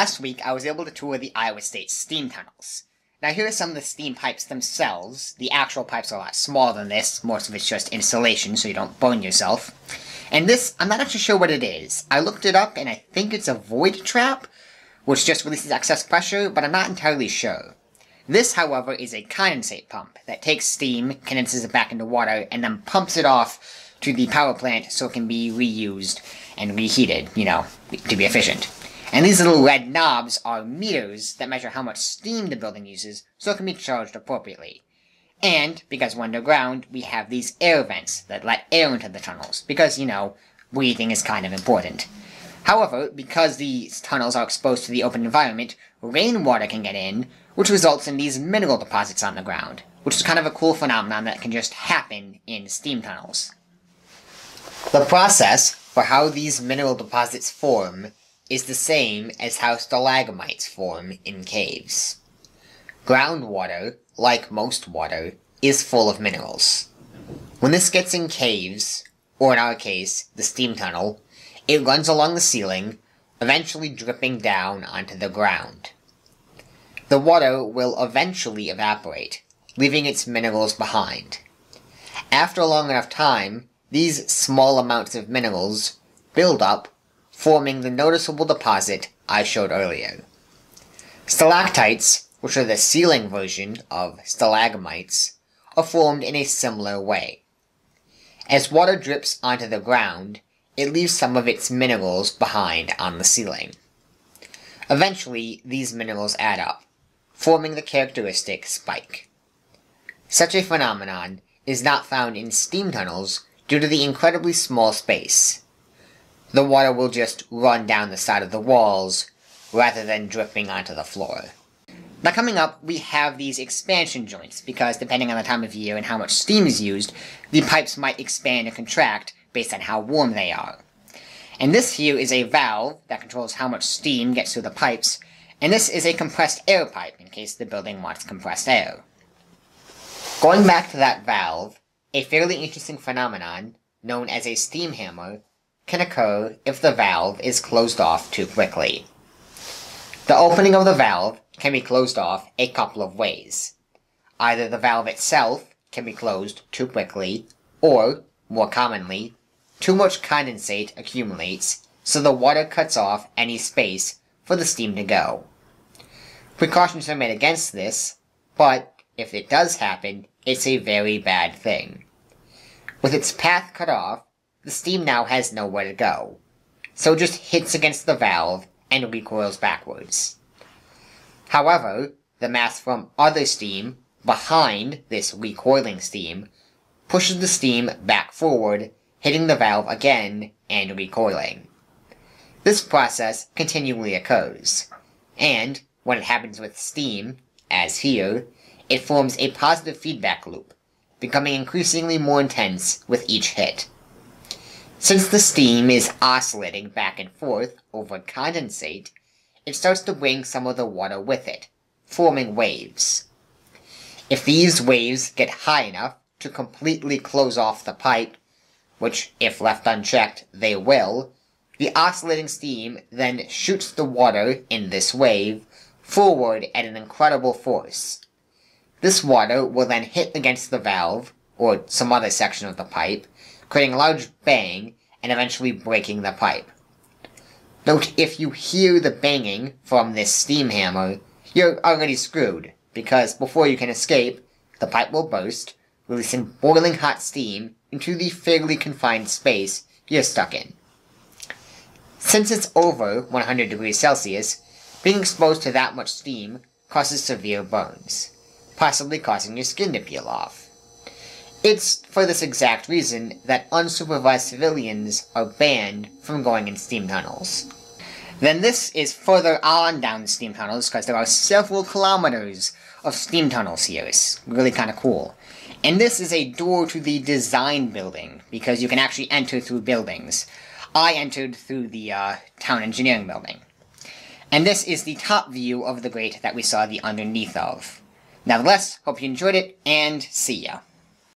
Last week, I was able to tour the Iowa State steam tunnels. Now here are some of the steam pipes themselves. The actual pipes are a lot smaller than this. Most of it's just insulation so you don't burn yourself. And this, I'm not actually sure what it is. I looked it up and I think it's a void trap, which just releases excess pressure, but I'm not entirely sure. This, however, is a condensate pump that takes steam, condenses it back into water, and then pumps it off to the power plant so it can be reused and reheated, to be efficient. And these little red knobs are meters that measure how much steam the building uses so it can be charged appropriately. And, because we're underground, we have these air vents that let air into the tunnels, because, breathing is kind of important. However, because these tunnels are exposed to the open environment, rainwater can get in, which results in these mineral deposits on the ground, which is kind of a cool phenomenon that can just happen in steam tunnels. The process for how these mineral deposits form is the same as how stalagmites form in caves. Groundwater, like most water, is full of minerals. When this gets in caves, or in our case, the steam tunnel, it runs along the ceiling, eventually dripping down onto the ground. The water will eventually evaporate, leaving its minerals behind. After a long enough time, these small amounts of minerals build up, forming the noticeable deposit I showed earlier. Stalactites, which are the ceiling version of stalagmites, are formed in a similar way. As water drips onto the ground, it leaves some of its minerals behind on the ceiling. Eventually, these minerals add up, forming the characteristic spike. Such a phenomenon is not found in steam tunnels due to the incredibly small space. The water will just run down the side of the walls, rather than dripping onto the floor. Now coming up, we have these expansion joints, because depending on the time of year and how much steam is used, the pipes might expand and contract based on how warm they are. And this here is a valve that controls how much steam gets through the pipes, and this is a compressed air pipe, in case the building wants compressed air. Going back to that valve, a fairly interesting phenomenon, known as a steam hammer, can occur if the valve is closed off too quickly. The opening of the valve can be closed off a couple of ways. Either the valve itself can be closed too quickly, or, more commonly, too much condensate accumulates so the water cuts off any space for the steam to go. Precautions are made against this, but if it does happen, it's a very bad thing. With its path cut off, the steam now has nowhere to go, so it just hits against the valve and recoils backwards. However, the mass from other steam behind this recoiling steam pushes the steam back forward, hitting the valve again and recoiling. This process continually occurs, and when it happens with steam, as here, it forms a positive feedback loop, becoming increasingly more intense with each hit. Since the steam is oscillating back and forth over condensate, it starts to bring some of the water with it, forming waves. If these waves get high enough to completely close off the pipe, which, if left unchecked, they will, the oscillating steam then shoots the water in this wave forward at an incredible force. This water will then hit against the valve, or some other section of the pipe, creating a large bang and eventually breaking the pipe. Note, if you hear the banging from this steam hammer, you're already screwed, because before you can escape, the pipe will burst, releasing boiling hot steam into the fairly confined space you're stuck in. Since it's over 100 degrees Celsius, being exposed to that much steam causes severe burns, possibly causing your skin to peel off. It's for this exact reason that unsupervised civilians are banned from going in steam tunnels. Then this is further on down the steam tunnels, because there are several kilometers of steam tunnels here. It's really kind of cool. And this is a door to the design building, because you can actually enter through buildings. I entered through the town engineering building. And this is the top view of the grate that we saw the underneath of. Nevertheless, hope you enjoyed it, and see ya.